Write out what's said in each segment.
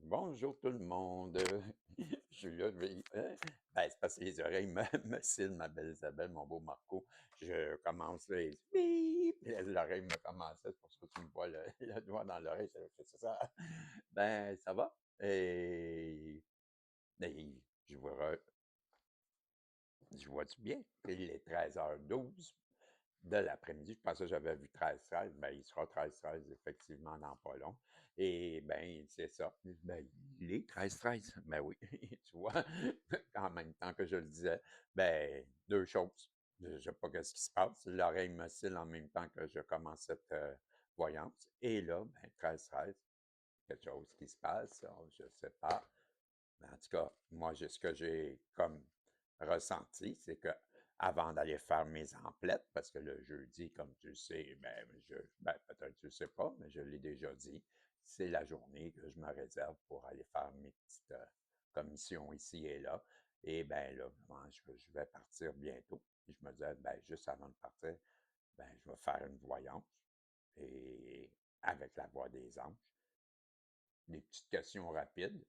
Bonjour tout le monde. Je suis levé. C'est parce que les oreilles me cillent, ma belle Isabelle, mon beau Marco. Je commence là, et bip, puis l'oreille me commence. C'est pour ça que tu me vois le doigt dans l'oreille. C'est ça. Ça va. Et je vois-tu bien? Il est 13h12 de l'après-midi. Je pensais que j'avais vu 13h13. Il sera 13h13 effectivement dans pas long. Et c'est ça. Il est 13h13. Oui, tu vois, en même temps que je le disais, deux choses. Je ne sais pas ce qui se passe. L'oreille m'oscille en même temps que je commence cette voyance. Et là, 13h13, quelque chose qui se passe, je ne sais pas. Mais en tout cas, moi, ce que j'ai comme ressenti, c'est que avant d'aller faire mes emplettes, parce que le jeudi, comme tu le sais, peut-être tu le sais pas, mais je l'ai déjà dit, c'est la journée que je me réserve pour aller faire mes petites commissions ici et là. Et là, je vais partir bientôt. Puis je me disais, juste avant de partir, je vais faire une voyance et avec la voix des anges. Des petites questions rapides.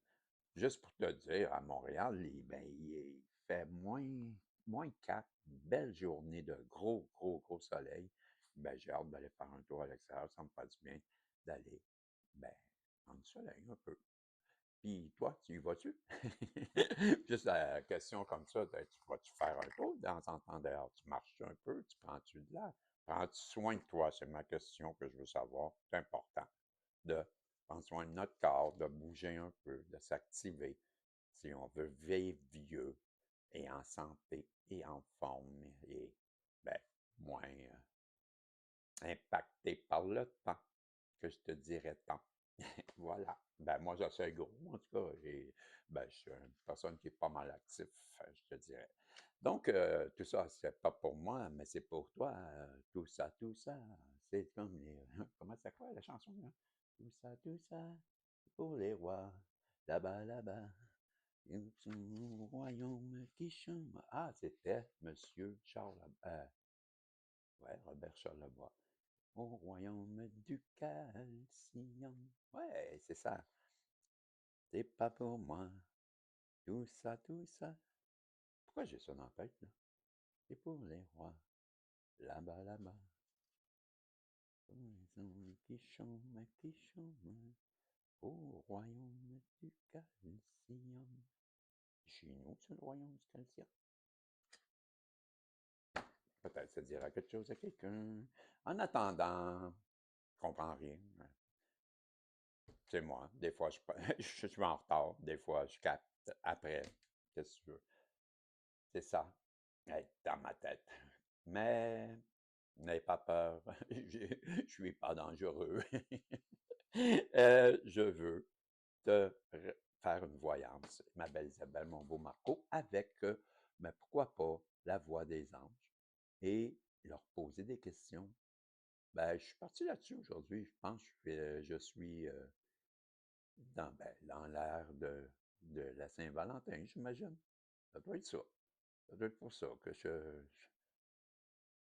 Juste pour te dire, à Montréal, il fait moins 4, belle journée de gros, gros, gros soleil. J'ai hâte d'aller faire un tour à l'extérieur, ça me fait du bien d'aller, ben, prendre du soleil un peu. Puis toi, tu y vas-tu? Juste la question comme ça, tu vas-tu faire un tour dans en temps dehors? Tu marches un peu? Tu prends-tu de l'air? Prends-tu soin de toi? C'est ma question que je veux savoir. C'est important de prendre soin de notre corps, de bouger un peu, de s'activer si on veut vivre vieux et en santé et en forme et ben, moins impacté par le temps, que je te dirais tant. Voilà. Moi, j'essaie gros. En tout cas, je suis une personne qui est pas mal active, je te dirais. Donc, tout ça, c'est pas pour moi, mais c'est pour toi. Tout ça, c'est comme les... Comment ça quoi, la chanson, là? Tout ça, c'est pour les rois. Là-bas, là-bas, au royaume qui chante. Ah, c'était Monsieur Charles, ouais, Robert Charlebois. Au royaume du calcinium. Ouais, c'est ça. C'est pas pour moi. Tout ça, tout ça. Pourquoi j'ai ça dans la tête, là? C'est pour les rois. Là-bas, là-bas. Qui chôme, au royaume du calcinium. Chez nous, c'est le royaume du calcium. Peut-être ça dira quelque chose à quelqu'un. En attendant, je comprends rien. C'est moi. Des fois, je suis en retard. Des fois, je capte après. Qu'est-ce que tu veux? C'est ça. Être dans ma tête. Mais n'aie pas peur. Je suis pas dangereux. Je veux te faire une voyance, ma belle Isabelle, mon beau Marco, avec, mais pourquoi pas, la voix des anges et leur poser des questions. Je suis parti là-dessus aujourd'hui. Je pense que je suis dans l'ère de la Saint-Valentin, j'imagine. Ça doit être ça. Ça doit être pour ça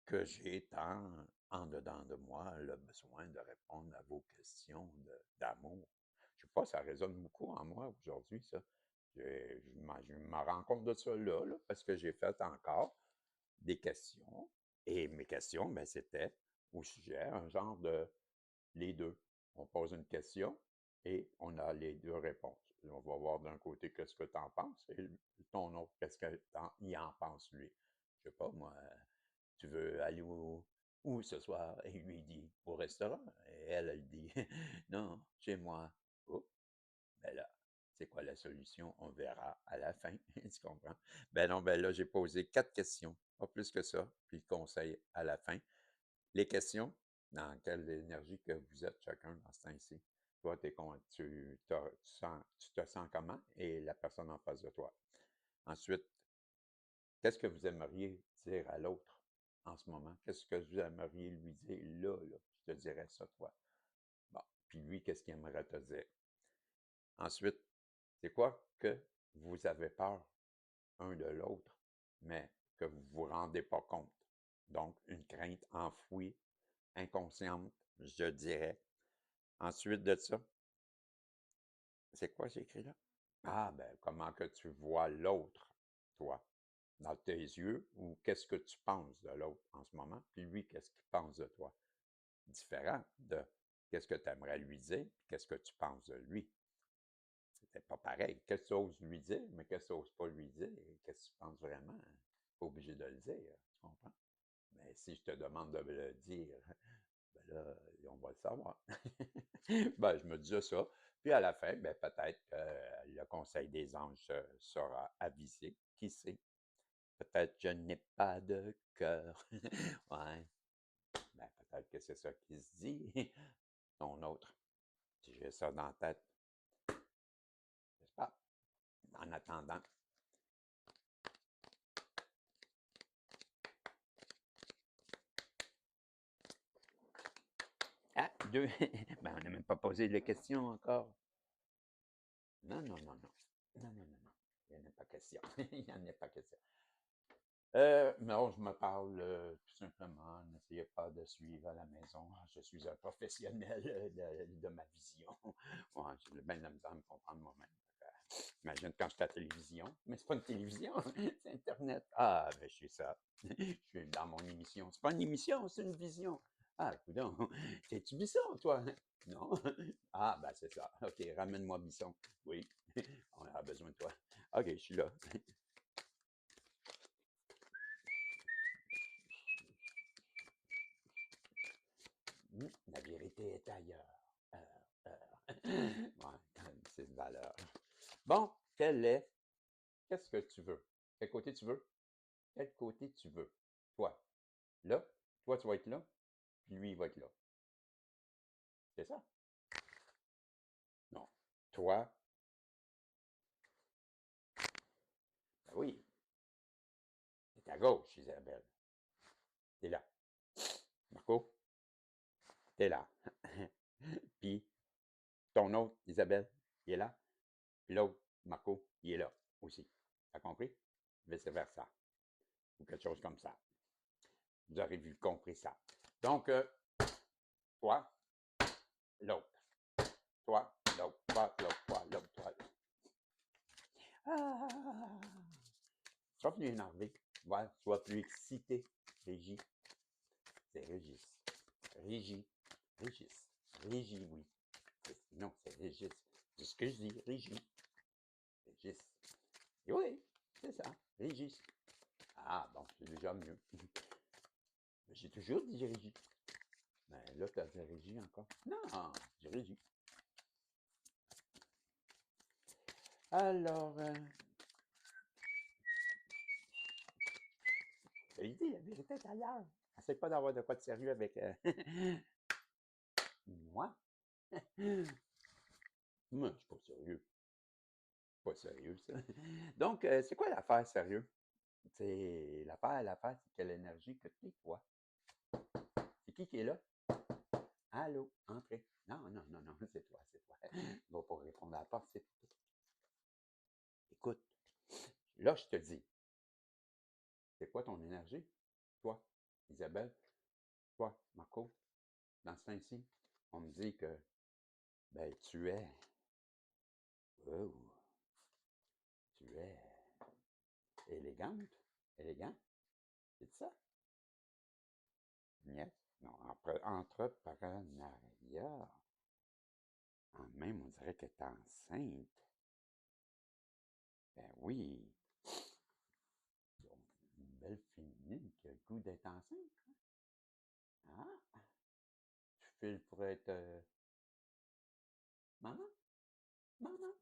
que j'ai tant en dedans de moi le besoin de répondre à vos questions d'amour. Je sais pas, ça résonne beaucoup en moi aujourd'hui, ça. Je me rends compte de ça là, parce que j'ai fait encore des questions. Et mes questions, c'était au sujet, un genre de les deux. On pose une question et on a les deux réponses. On va voir d'un côté qu'est-ce que tu en penses et ton autre, qu'est-ce qu'il en pense lui. Je sais pas, moi, tu veux aller où ce soir? Et lui dit, au restaurant. Et elle dit, non, chez moi. Oh, là, c'est quoi la solution? On verra à la fin. Tu comprends? Non, là, j'ai posé 4 questions, pas plus que ça, puis le conseil à la fin. Les questions, dans quelle énergie que vous êtes chacun dans ce temps-ci? Toi, tu te sens comment? Et la personne en face de toi. Ensuite, qu'est-ce que vous aimeriez dire à l'autre en ce moment? Qu'est-ce que vous aimeriez lui dire là? Je te dirais ça, toi. Bon. Puis lui, qu'est-ce qu'il aimerait te dire? Ensuite, c'est quoi que vous avez peur un de l'autre, mais que vous ne vous rendez pas compte? Donc, une crainte enfouie, inconsciente, je dirais. Ensuite de ça, c'est quoi j'ai écrit là? Ah, ben, comment que tu vois l'autre, toi, dans tes yeux, ou qu'est-ce que tu penses de l'autre en ce moment, puis lui, qu'est-ce qu'il pense de toi? Différent de qu'est-ce que tu aimerais lui dire, puis qu'est-ce que tu penses de lui. C'était pas pareil. Qu'est-ce que tu oses lui dire, mais qu'est-ce que tu oses pas lui dire, qu'est-ce que tu penses vraiment? Pas obligé de le dire, tu comprends? Mais si je te demande de me le dire, ben là, on va le savoir. Ben, je me disais ça. Puis à la fin, ben, peut-être que le conseil des anges sera avisé. Qui sait? Peut-être je n'ai pas de cœur. Ouais. Ben, peut-être que c'est ça qui se dit. Non, autre. Si j'ai ça dans la tête, je sais pas. En attendant. Ah, deux. Ben, on n'a même pas posé de questions encore. Non, non, non, non. Non, non, non, non. Il n'y en a pas question. Il n'y en a pas question. Non, je me parle tout simplement. N'essayez pas de suivre à la maison. Je suis un professionnel de ma vision. Ouais, j'ai bien de la misère à me comprendre moi-même. Imagine quand j'étais à la télévision. Mais c'est pas une télévision, c'est Internet. Ah, ben je suis ça. Je suis dans mon émission. C'est pas une émission, c'est une vision. Ah, coudonc. T'es-tu Bisson, toi? Non? Ah, ben c'est ça. OK, ramène-moi Bisson. Oui, on a besoin de toi. OK, je suis là. La vérité est ailleurs. Ouais, c'est une valeur. Bon, qu'est-ce que tu veux? Quel côté tu veux? Quel côté tu veux? Toi, là, toi, tu vas être là, puis lui, il va être là. C'est ça? Non. Toi, ben oui, t'es à gauche, Isabelle. T'es là. Marco, t'es là. Puis, ton autre, Isabelle, il est là. Puis l'autre, Marco, il est là aussi. T'as compris? Vice-versa. Ou quelque chose comme ça. Vous aurez vu, compris ça. Donc, toi, l'autre. Toi, l'autre, toi, l'autre, toi, l'autre, toi. Ah! Sois plus énervé. Ouais, sois plus excité. Régie. C'est Régis. Régie. Régis. Régie, oui. Non, c'est Régis. C'est ce que je dis. Régie. Régis. Et oui, c'est ça. Régis. Ah, bon, c'est déjà mieux. J'ai toujours dit Régie. Mais là, tu as dit Régie encore. Non, j'ai Régie. Alors, je dit, la vérité est ailleurs. Essaye pas d'avoir de quoi de sérieux avec moi. Moi, je suis pas sérieux. Pas sérieux, ça. Donc, c'est quoi l'affaire sérieux? C'est l'affaire, c'est quelle énergie que tu es, toi. C'est qui est là? Allô, entrez. Non, non, non, non, c'est toi, c'est toi. Va pas répondre à la porte, c'est toi. Écoute, là, je te dis, c'est quoi ton énergie? Toi, Isabelle, toi, Marco, dans ce temps-ci, on me dit que, ben, oh, tu es élégante, élégant, c'est ça? Niet? Non, entrepreneuriat. En même, on dirait que tu es enceinte. Ben oui, une belle féminine qui a le goût d'être enceinte. Ah, tu files pour être maman, maman,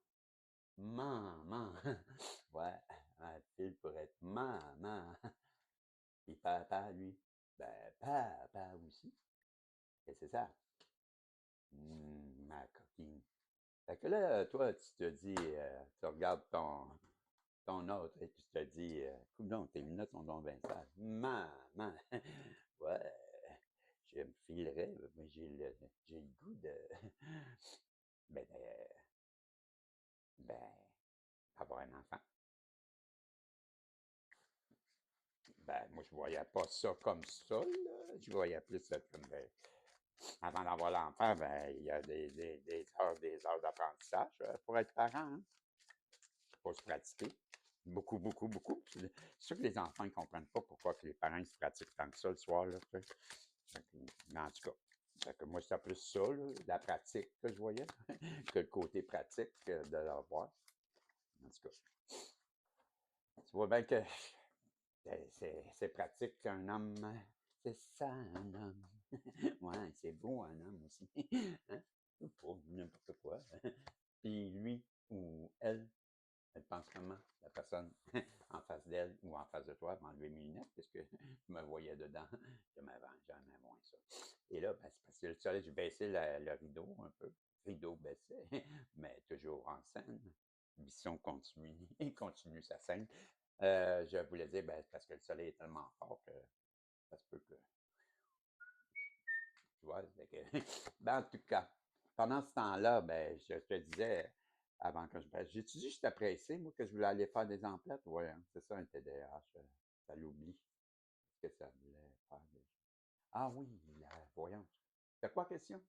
maman. Ouais, elle file pour être maman. Puis papa, lui, ben papa aussi. Et c'est ça. Ma coquine. Fait que là, toi, tu te dis, tu regardes ton autre et tu te dis, coudonc, tes lunettes sont donc bien sales. Maman, ouais, je me filerais, mais j'ai le goût de, ben, ben, avoir un enfant. Ben, moi, je voyais pas ça comme ça, là. Je voyais plus ça comme, ben, Avant d'avoir l'enfant, ben, il y a des heures d'apprentissage pour être parent. Hein. Faut se pratiquer. Beaucoup, beaucoup, beaucoup. C'est sûr que les enfants ne comprennent pas pourquoi que les parents ils se pratiquent tant que ça le soir. Là, tu sais. Mais en tout cas, moi, c'était plus ça, là, la pratique que je voyais, que le côté pratique de leur voir. En tout cas, tu vois bien que c'est pratique qu'un homme. C'est ça, un homme. Ouais, c'est beau, un homme aussi. Hein? Pour n'importe quoi. Puis lui ou elle pense comment, la personne en face d'elle ou en face de toi, va enlever mes lunettes, parce que je me voyais dedans. Jamais moins ça. Et là, ben, c'est parce que le soleil, j'ai baissé le rideau un peu. Rideau baissé, mais toujours en scène. Bisson continue, il continue sa scène. Je voulais dire, ben, parce que le soleil est tellement fort que ça se peut que. Tu vois, ben, en tout cas, pendant ce temps-là, ben, je te disais, avant que je baisse, j'ai-tu dit que j'étais pressé, moi, que je voulais aller faire des emplettes? Oui, hein, c'est ça, un TDAH, ça l'oublie. Qu'est-ce que ça voulait faire déjà? Ah oui, voyons. C'est quoi la question?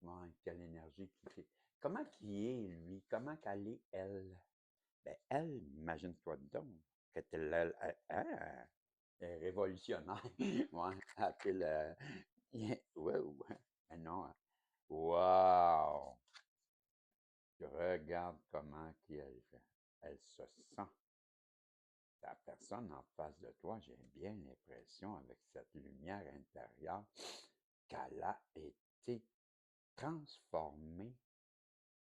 Ouais, quelle énergie comment qui est, lui? Comment qu'elle est, elle? Ben, elle, imagine-toi donc, elle est révolutionnaire. Ouais, elle fait le. Wow! Mais non, wow! Regarde comment elle fait. Elle se sent. La personne en face de toi, j'ai bien l'impression, avec cette lumière intérieure, qu'elle a été transformée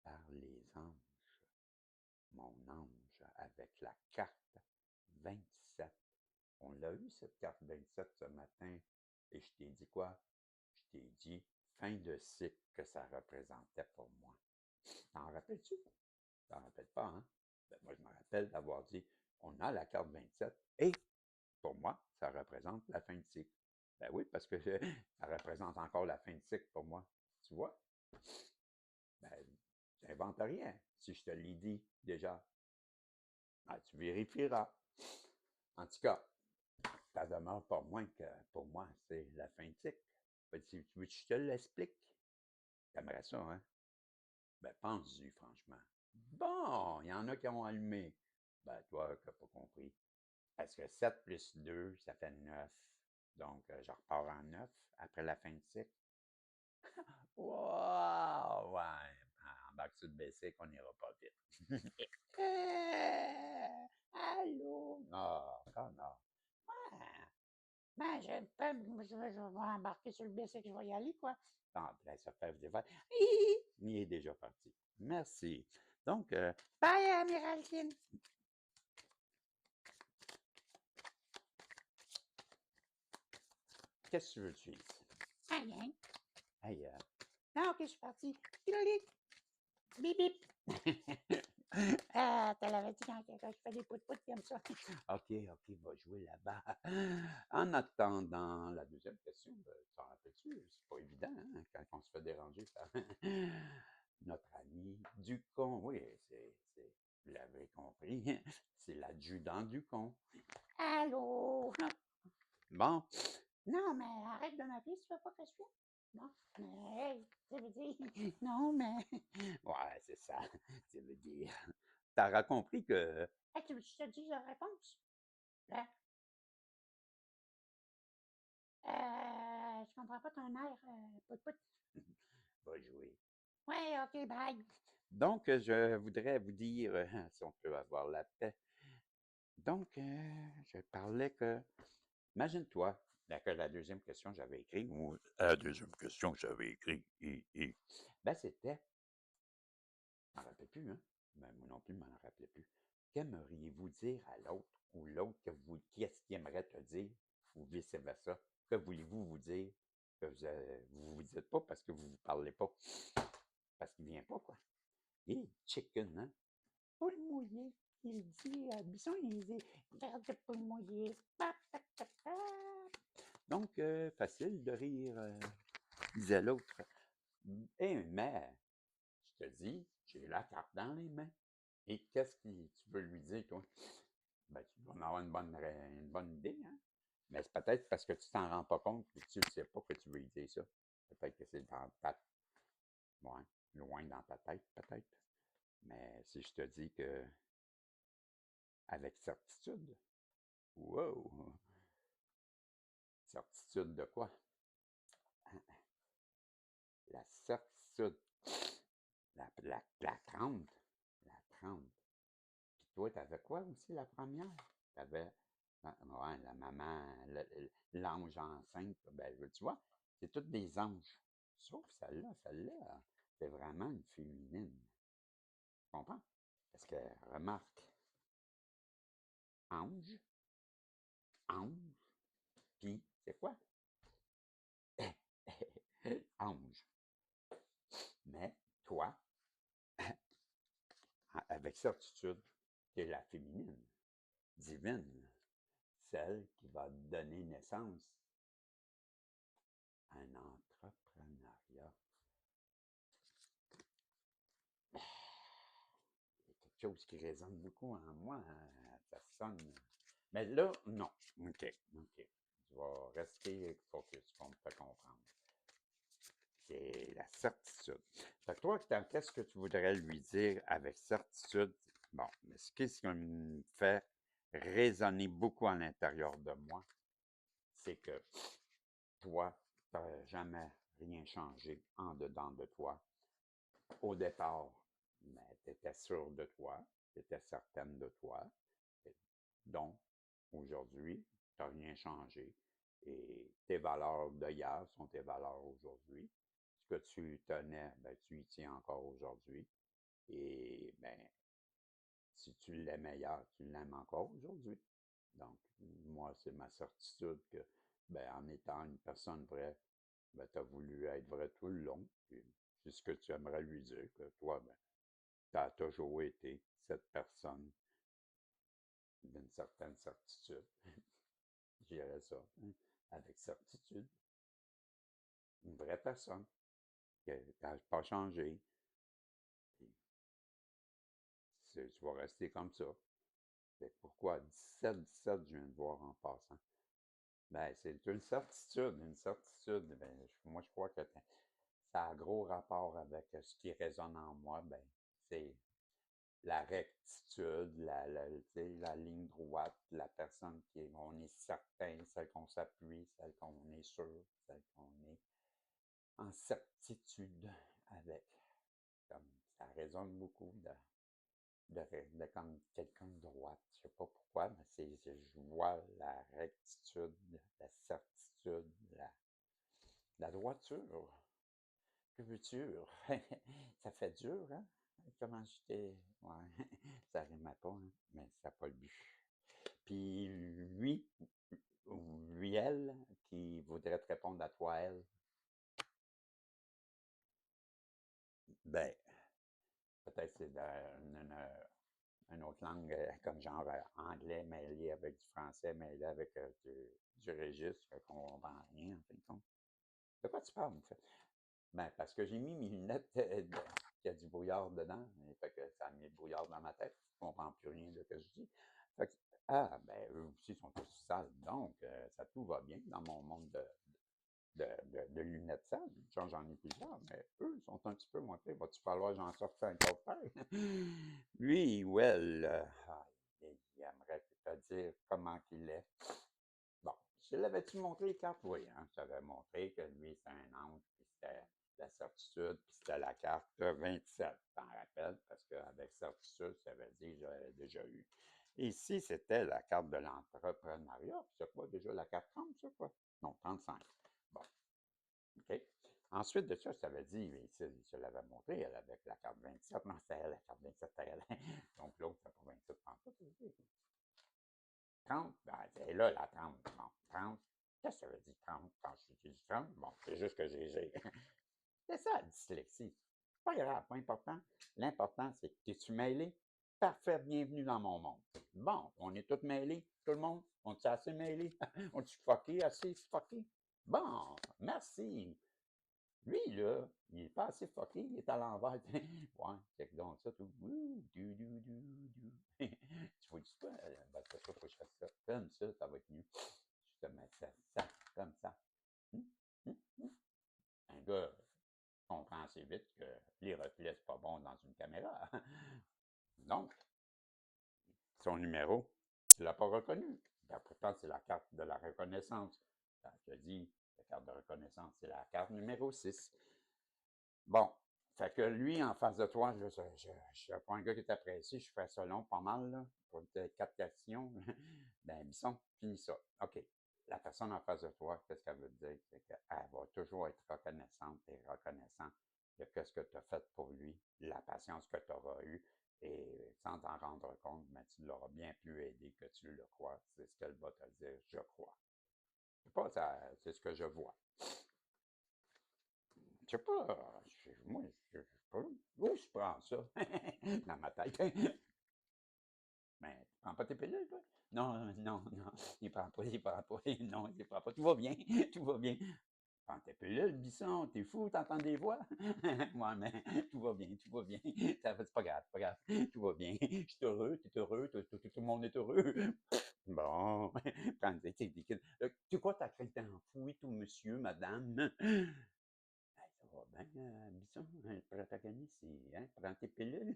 par les anges. Mon ange, avec la carte 27. On l'a eu, cette carte 27, ce matin. Et je t'ai dit quoi? Je t'ai dit fin de cycle que ça représentait pour moi. T'en rappelles-tu? T'en rappelles pas, hein? Ben, moi, je me rappelle d'avoir dit, on a la carte 27 et pour moi, ça représente la fin de cycle. Ben oui, parce que ça représente encore la fin de cycle pour moi. Tu vois? Ben, j'invente rien. Si je te l'ai dit déjà, ben, tu vérifieras. En tout cas, ça demeure pas moins que pour moi, c'est la fin de cycle. Tu veux que je te l'explique? T'aimerais ça, hein? Ben, pense-y, franchement. Bon, il y en a qui ont allumé. Ben, toi, qui n'as pas compris. Parce que 7 plus 2, ça fait 9. Donc, je repars en 9 après la fin de cycle. Wow! Ouais, embarque sur le basic, on n'ira pas vite. Allô? Non, encore non. Ouais. Ben, je vais embarquer sur le bicycle, je vais y aller, quoi. Non, ben, ça fait des fois. Il est déjà parti. Merci. Donc, bye, Amiraltine. Qu'est-ce que tu veux que tu dises? Rien. Ailleurs. Non, ok, je suis parti. Bip, bip. Tu l'avais dit quand je fais des pout-pout comme ça. OK, va jouer là-bas. En attendant la deuxième question, ben, tu t'en rappelles-tu? C'est pas évident, hein, quand on se fait déranger par notre ami Ducon. Oui, vous l'avez compris, c'est l'adjudant Ducon. Allô? Bon. Non, mais arrête de m'appeler si tu veux pas que je vienne. Non, mais hey, ça veut dire. Non, mais. Ouais, c'est ça. Ça veut dire. T'auras compris que. Hey, tu veux que je te dise la réponse? Là. Je comprends pas ton air, pout-pout. Va jouer. Ouais, ok, bye. Donc, je voudrais vous dire, si on peut avoir la paix. Donc, je parlais que. Imagine-toi, la deuxième question que j'avais écrite, ou la deuxième question que j'avais écrite, ben c'était, je m'en rappelle plus, hein? Ben, moi non plus, je m'en rappelais plus. Qu'aimeriez-vous dire à l'autre ou l'autre qu'est-ce qu'il aimerait te dire ou vice-versa? Que voulez-vous vous dire que vous dites pas parce que vous ne parlez pas? Parce qu'il vient pas, quoi. Et chicken, hein? Poule mouillée. Il dit, Bisson, il dit, verre de poule mouillée. Donc, facile de rire, disait l'autre. Eh, mais, je te dis, j'ai la carte dans les mains. Et qu'est-ce que tu veux lui dire, toi? Ben, tu dois en avoir une bonne idée, hein? Mais c'est peut-être parce que tu t'en rends pas compte que tu ne sais pas que tu veux lui dire ça. Peut-être que c'est dans ta... Ouais, loin dans ta tête, peut-être. Mais si je te dis que avec certitude, wow! Certitude de quoi? La certitude. La 30. La 30. Puis toi, t'avais quoi aussi la première? T'avais, ouais, la maman, l'ange enceinte. Ben, tu vois, c'est toutes des anges. Sauf celle-là, c'est vraiment une féminine. Tu comprends? Parce que, remarque, ange, ange, puis c'est quoi? Ange. Mais toi, avec certitude, tu es la féminine, divine, celle qui va donner naissance à un entrepreneuriat. Il y a quelque chose qui résonne beaucoup en moi, hein, ça sonne. Mais là, non. OK. Je vais rester focus pour me faire comprendre. C'est la certitude. Fait que toi, qu'est-ce que tu voudrais lui dire avec certitude? Bon, mais ce qui me fait résonner beaucoup à l'intérieur de moi, c'est que toi, tu n'as jamais rien changé en dedans de toi. Au départ, mais tu étais sûr de toi, tu étais certaine de toi. Donc, aujourd'hui, tu n'as rien changé. Et tes valeurs d'hier sont tes valeurs aujourd'hui. Ce que tu tenais, ben, tu y tiens encore aujourd'hui. Et ben, si tu l'aimais hier, tu l'aimes encore aujourd'hui. Donc, moi, c'est ma certitude que, ben, en étant une personne vraie, ben, tu as voulu être vrai tout le long. Puis, c'est ce que tu aimerais lui dire, que toi, ben, tu as toujours été cette personne d'une certaine certitude. Je dirais ça, hein, avec certitude. Une vraie personne qui n'a pas changé. Puis, tu vas rester comme ça. C'est pourquoi 17, je viens de voir en passant. Ben, c'est une certitude, une certitude. Ben, moi, je crois que ça a gros rapport avec ce qui résonne en moi. Ben, c'est la rectitude, la ligne droite, la personne on est certain, celle qu'on s'appuie, celle qu'on est sûr, celle qu'on est en certitude avec. Comme, ça résonne beaucoup de comme quelqu'un de droite. Je sais pas pourquoi, mais je vois la rectitude, la certitude, la droiture. Culture. Ça fait dur, hein? Comment j'étais. Ouais, ça rimait pas, hein? Mais ça n'a pas le but. Puis lui, ou lui, elle, qui voudrait te répondre à toi, elle, ben, peut-être c'est une autre langue, comme genre anglais mêlé avec du français, mêlé avec du registre, qu'on comprend rien, en fin de compte. De quoi tu parles, en fait? Ben, parce que j'ai mis mes lunettes qui a du brouillard dedans. Fait que ça a mis le brouillard dans ma tête. Je ne comprends plus rien de ce que je dis. Fait que, ah, ben, eux aussi sont tous sales. Donc, ça tout va bien dans mon monde de lunettes sales. J'en ai plusieurs, mais eux sont un petit peu montés. Va-tu falloir que j'en sorte un coffre? Lui ou elle, il aimerait te dire comment qu'il est. Bon, je l'avais-tu montré les cartes? Oui, hein, je t'avais montré que lui, c'est un ange, puis c'était la certitude, puis c'était la carte 27, t'en rappelles, parce qu'avec certitude, ça veut dire que j'avais déjà eu. Ici, c'était la carte de l'entrepreneuriat, puis c'est quoi déjà la carte 30, ça, quoi? Non, 35. Bon, OK. Ensuite de ça, je t'avais dit, je l'avais montré, elle avec la carte 27. Non, c'était elle, la carte 27, c'était elle. Donc l'autre, c'est pas 27, 30. 30, ben, c'est là la 30. Bon, 30. Qu'est-ce que ça veut dire 30 quand je dis 30? Bon, c'est juste que j'ai. C'est ça la dyslexie. C'est pas grave, pas important. L'important, c'est que tu mêlé? Parfait, bienvenue dans mon monde. Bon, on est tous mêlés, tout le monde? On est assez mêlés? On est fucké, assez fucké? Bon, merci. Lui, là, il n'est pas assez fucké, il est à l'envers. Ouais, check donc ça, tout. Tu vois-tu quoi? Ben, c'est ça, faut que je fasse ça. Comme ça va être mieux. Je te mets ça, comme ça. Hum, hum, hum. dans une caméra. Donc, son numéro, tu ne l'as pas reconnu. Ben, pourtant, c'est la carte de la reconnaissance. Quand je te dis, la carte de reconnaissance, c'est la carte numéro 6. Bon, fait que lui, en face de toi, je suis pas un gars qui est apprécié, je fais ça long, pas mal, là, pour 4 questions. Ben, Bisson, finis ça. OK. La personne en face de toi, qu'est-ce qu'elle veut dire? C'est qu'elle va toujours être reconnaissante et reconnaissant de ce que tu as fait pour lui, la patience que tu auras eue, et sans t'en rendre compte, ben, tu l'auras bien plus aidé que tu le crois. C'est ce qu'elle va te dire, je crois. Je sais pas, c'est ce que je vois. Je sais pas, moi, je sais pas. Où je prends ça? Dans ma tête. Mais tu prends pas tes pilules, toi? Non, non, non. Il prend pas, il prend pas. Non, il prend pas. Tout va bien, tout va bien. Prends tes pilules, Bisson, t'es fou, t'entends des voix? Ouais, mais tout va bien, tout va bien. C'est pas grave, c'est pas grave. Tout va bien. Je suis heureux, t'es heureux, tout le monde est heureux. Bon, prends des liquides. Tu crois que ta crainte est enfouie, tout monsieur, madame? Ça va bien, Bisson, le protagoniste, hein, prends tes pilules.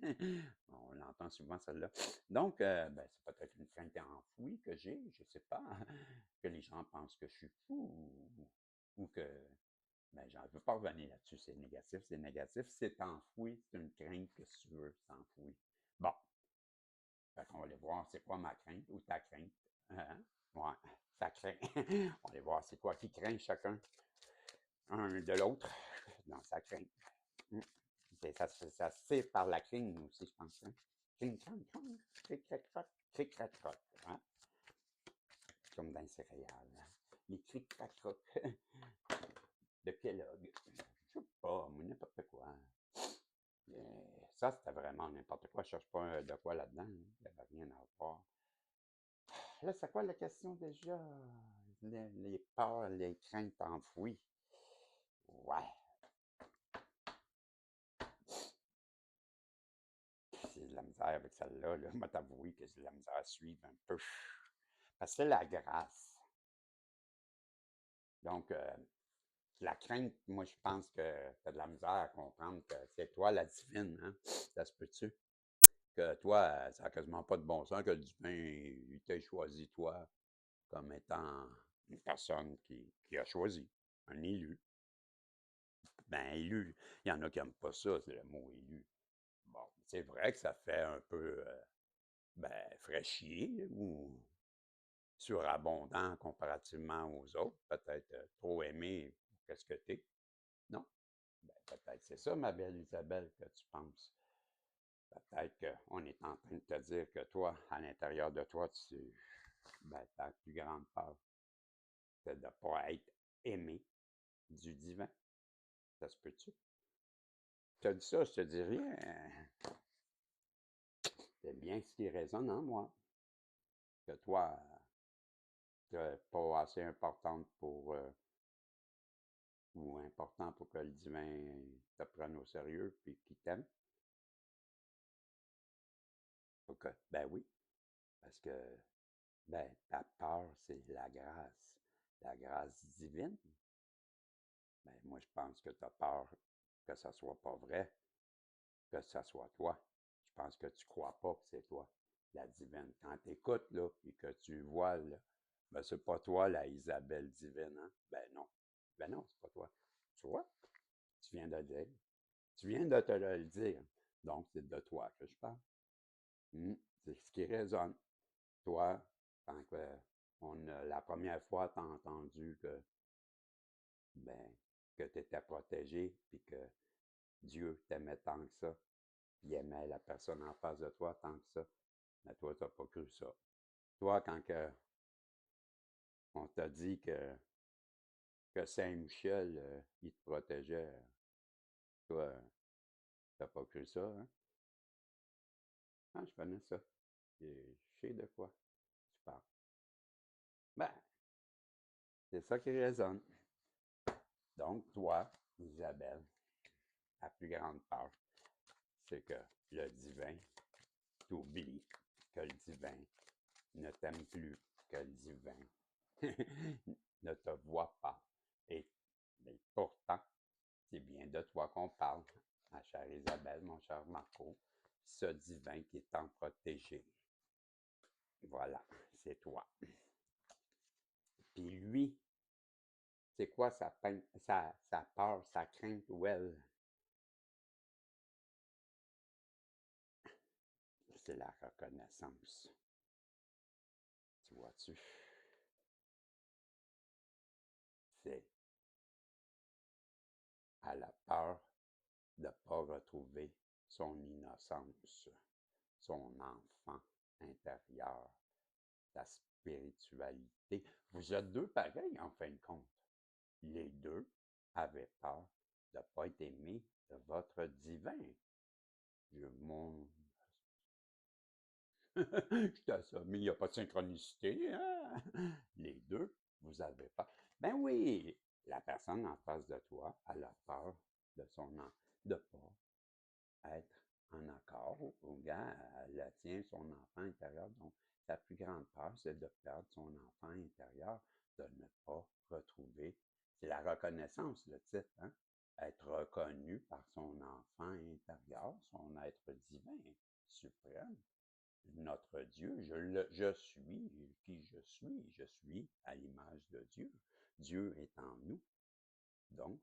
On l'entend souvent, celle-là. Donc, ben, c'est peut-être une crainte enfouie que j'ai, je ne sais pas, que les gens pensent que je suis fou ou que, ben, j'en veux pas revenir là-dessus, c'est négatif, c'est enfoui, c'est une crainte que si tu veux, c'est enfoui. Bon, fait qu'on va aller voir c'est quoi ma crainte ou ta crainte. Hein? Ouais, ça craint. On va aller voir c'est quoi qui craint chacun, un de l'autre, dans sa crainte. Mm. Ça se fait par la cling aussi, je pense. Hein? Cling, clang, clang, cric, crac, croc, cric, crac, croc. Hein? Comme dans les céréales. Hein? Les cric, crac, croc de Kellogg. Je sais pas, mais n'importe quoi. Ça, c'était vraiment n'importe quoi. Je cherche pas de quoi là-dedans. Hein? Il n'y avait rien à voir. Là, c'est quoi la question déjà? Les peurs, les craintes enfouies. Ouais. J'ai de la misère avec celle-là. Là. Moi, t'avouer que j'ai de la misère à suivre un peu. Parce que c'est la grâce. Donc, la crainte, moi, je pense que tu as de la misère à comprendre que c'est toi la divine. Hein? Ça se peut-tu? Que toi, ça n'a quasiment pas de bon sens que le divin, il t'ait choisi, toi, comme étant une personne qui a choisi, un élu. Ben, élu, il y en a qui n'aiment pas ça, c'est le mot élu. Bon, c'est vrai que ça fait un peu, ben, fraîchier ou surabondant comparativement aux autres, peut-être trop aimé pour qu'est-ce que t'es. Non? Ben, peut-être c'est ça, ma belle Isabelle, que tu penses. Peut-être qu'on est en train de te dire que toi, à l'intérieur de toi, ben, ta plus grande peur, c'est de ne pas être aimé du divin. Ça se peut-tu? Tu as dit ça, je te dis rien. C'est bien ce qui résonne en moi. Que toi, tu n'es pas assez importante pour ou important pour que le divin te prenne au sérieux puis qu'il t'aime. Donc, ben oui, parce que ben, ta peur, c'est la grâce divine. Ben, moi, je pense que tu as peur que ça soit pas vrai, que ça soit toi. Je pense que tu crois pas que c'est toi, la divine. Quand tu écoutes, là, puis que tu vois, là, ben, c'est pas toi, la Isabelle divine, hein? Ben non, c'est pas toi. Tu vois? Tu viens de le dire. Tu viens de te le dire. Donc, c'est de toi que je parle. C'est ce qui résonne. Toi, quand la première fois, tu as entendu ben, que tu étais protégé, puis que Dieu t'aimait tant que ça, puis aimait la personne en face de toi tant que ça, mais toi, tu n'as pas cru ça. Toi, quand on t'a dit que Saint-Michel, il te protégeait, toi, tu n'as pas cru ça, hein? Ah, je connais ça. Et je sais de quoi tu parles. Ben, c'est ça qui résonne. Donc, toi, Isabelle, la plus grande peur, c'est que le divin t'oublie, que le divin ne t'aime plus, que le divin ne te voit pas. Et mais pourtant, c'est bien de toi qu'on parle. ma chère Isabelle, mon cher Marco, ce divin qui est en protégé. Voilà, c'est toi. Puis lui, c'est quoi sa peur, sa crainte ou elle? C'est la reconnaissance. Tu vois-tu? C'est elle a peur de ne pas retrouver son innocence, son enfant intérieur, sa spiritualité. Vous êtes deux pareils en fin de compte. Les deux avaient peur de ne pas être aimés de votre divin. Je mon je t'assomme, il n'y a pas de synchronicité, hein? Les deux, vous avez peur. Ben oui, la personne en face de toi, elle a peur de de pas être en accord. Au gars, elle tient son enfant intérieur. Donc, sa plus grande peur, c'est de perdre son enfant intérieur, de ne pas retrouver. C'est la reconnaissance, le titre, hein? Être reconnu par son enfant intérieur, son être divin, suprême. Notre Dieu, je suis qui je suis à l'image de Dieu. Dieu est en nous. Donc,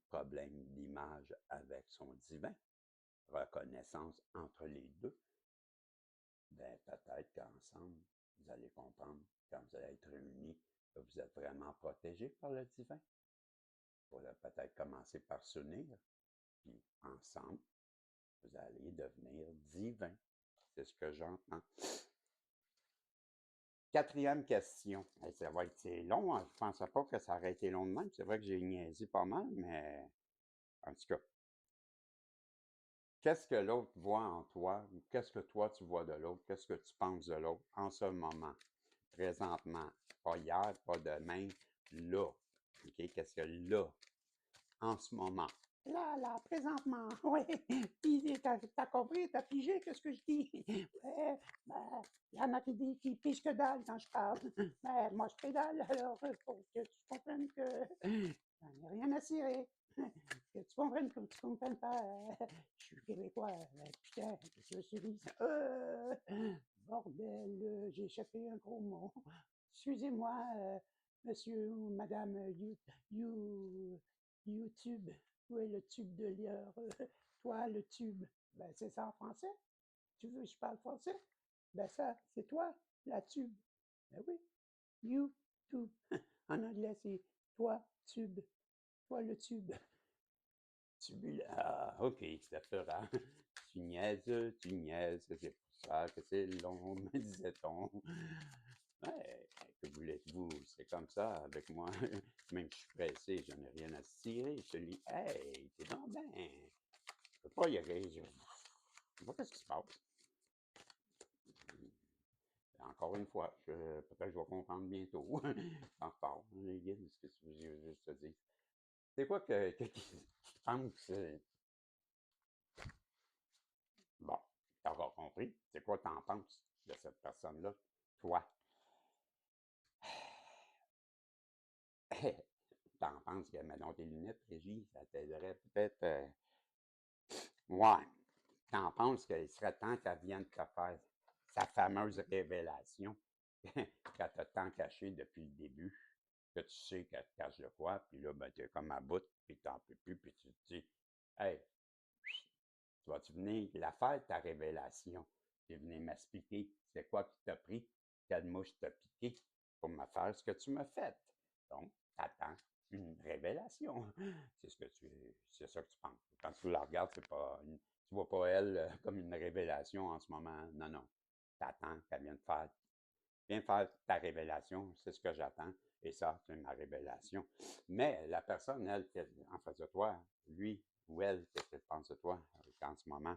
problème d'image avec son divin, reconnaissance entre les deux, ben peut-être qu'ensemble, vous allez comprendre, quand vous allez être réunis, que vous êtes vraiment protégés par le divin. Vous allez peut-être commencer par s'unir, puis ensemble, vous allez devenir divin. C'est ce que j'entends. Quatrième question. Ça va être long, hein? Je ne pensais pas que ça aurait été long de même. C'est vrai que j'ai niaisé pas mal, mais en tout cas, qu'est-ce que l'autre voit en toi? Qu'est-ce que toi tu vois de l'autre? Qu'est-ce que tu penses de l'autre en ce moment, présentement? Pas hier, pas demain, là. OK? Qu'est-ce que là, en ce moment? Là, présentement, oui. Puis, t'as compris, t'as pigé, qu'est-ce que je dis? Ouais, ben, il y en a qui disent qu'ils pigent que dalle quand je parle. Mais moi, je pédale, alors, faut que tu comprennes que j'en ai rien à cirer. Que tu comprennes comme tu comprennes pas. Je suis québécois. Putain, qu'est-ce que je suis dit? Bordel, j'ai échappé un gros mot. Excusez-moi, monsieur ou madame YouTube. Où est le tube de lieur? Toi, le tube. Ben, c'est ça en français. Tu veux que je parle français? Ben, ça, c'est toi, la tube. Ben oui. YouTube. En anglais, c'est toi, tube. Toi, le tube. Tubulaire. Ah, OK, ça fera. Tu niaises, c'est pour ça que c'est long, me disait-on. Ouais, que voulez-vous? C'est comme ça avec moi. Même que je suis pressé, je n'ai rien à cirer. Je te dis, hey, t'es donc ben. Je peux pas y aller. Je vois qu'est-ce qui se passe. Encore une fois, peut-être que je vais comprendre bientôt. En repart. Les gars, ce que je veux juste te dire. C'est quoi qui pense? Bon, t'auras compris. C'est quoi t'en penses de cette personne-là? Toi. T'en penses que, mettons tes lunettes, Régie, ça t'aiderait peut-être. Ouais. T'en penses qu'il serait temps qu'elle vienne te faire sa fameuse révélation qu'elle t'a tant caché depuis le début, que tu sais qu'elle te cache de quoi, puis là, ben, t'es comme à bout, puis t'en peux plus, puis tu te dis, hey, tu vas-tu venir la faire, ta révélation? Tu es venu m'expliquer c'est quoi qui t'a pris, quelle mouche t'a piqué pour me faire ce que tu m'as fait. Donc, t'attends une révélation. C'est ça que tu penses. Quand tu la regardes, tu vois pas elle comme une révélation en ce moment. Non, non. T'attends qu'elle vienne faire. Viens faire ta révélation, c'est ce que j'attends. Et ça, c'est ma révélation. Mais la personne, elle, en face de toi, lui ou elle, qu'est-ce qu'elle pense de toi en ce moment?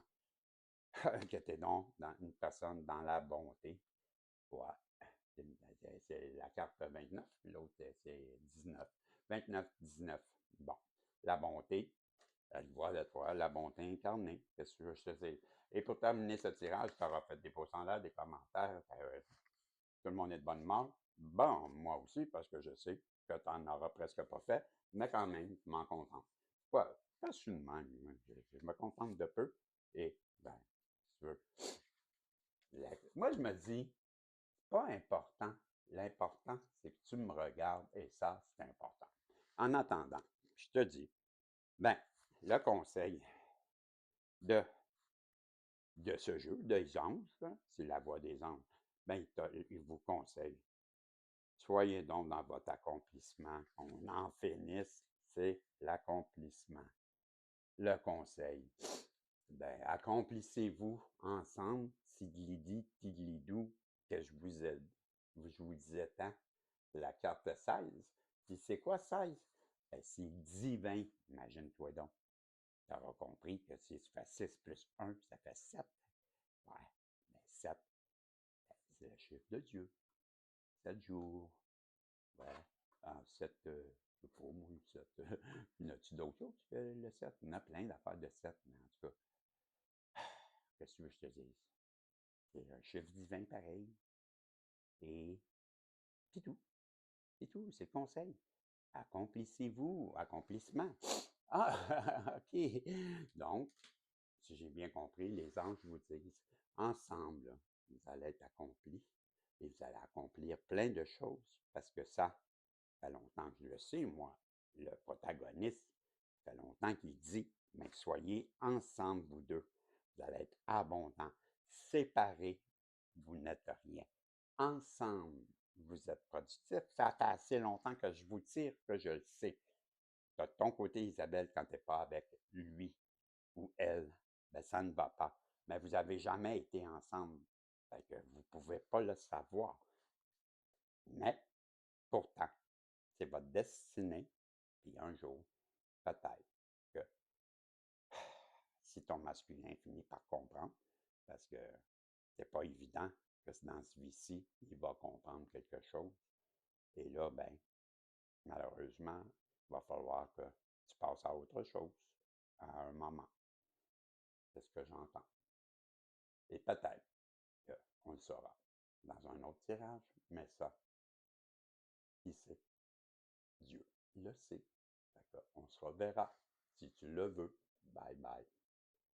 Que tu es donc dans une personne dans la bonté. Ouais. C'est la carte 29, puis l'autre, c'est 19. 29, 19. Bon. La bonté, elle voit de toi la bonté incarnée. Qu'est-ce que tu veux que je te dise? Et pour terminer ce tirage, tu auras fait des pouces en l'air, des commentaires. Tout le monde est de bonne humeur. Bon, moi aussi, parce que je sais que tu n'en auras presque pas fait, mais quand même, tu m'en contentes. Quoi? je suis de même. Je me contente de peu. Et, ben, si tu veux. Moi, je me dis, pas important. L'important, c'est que tu me regardes et ça, c'est important. En attendant, je te dis, ben, le conseil de, de ce jeu, des anges, c'est la voix des anges, ben, il vous conseille, soyez donc dans votre accomplissement, qu'on en finisse, c'est l'accomplissement. Le conseil, ben, accomplissez-vous ensemble, tiglidi, tiglidou, que je vous disais tant, la carte 16. Puis c'est quoi 16? Ben, c'est divin, imagine-toi donc. Tu auras compris que si tu fais 6 plus 1, ça fait 7. Ouais, mais 7, ben, c'est le chiffre de Dieu. 7 jours. Ouais. Ah, 7, je sais pas, moi, 7. Il y en a-tu d'autres choses que le 7? Il y en a plein d'affaires de 7, mais en tout cas, qu'est-ce que tu veux que je te dise? C'est un chiffre divin pareil. Et c'est tout. C'est tout. C'est le conseil. Accomplissez-vous. Accomplissement. Ah, OK. Donc, si j'ai bien compris, les anges vous disent, ensemble, vous allez être accomplis et vous allez accomplir plein de choses parce que ça fait longtemps que je le sais, moi, le protagoniste, ça fait longtemps qu'il dit, mais soyez ensemble, vous deux. Vous allez être abondants. Séparés, vous n'êtes rien. Ensemble, vous êtes productifs. Ça fait assez longtemps que je vous tire que je le sais. De ton côté, Isabelle, quand tu n'es pas avec lui ou elle, ben, ça ne va pas. Mais vous n'avez jamais été ensemble. Fait que vous ne pouvez pas le savoir. Mais pourtant, c'est votre destinée. Puis un jour, peut-être que si ton masculin finit par comprendre, parce que c'est pas évident que dans ce vie-ci, il va comprendre quelque chose. Et là, ben, malheureusement, il va falloir que tu passes à autre chose à un moment. C'est ce que j'entends. Et peut-être qu'on le saura dans un autre tirage, mais ça, qui sait? Dieu le sait. On se reverra si tu le veux. Bye bye.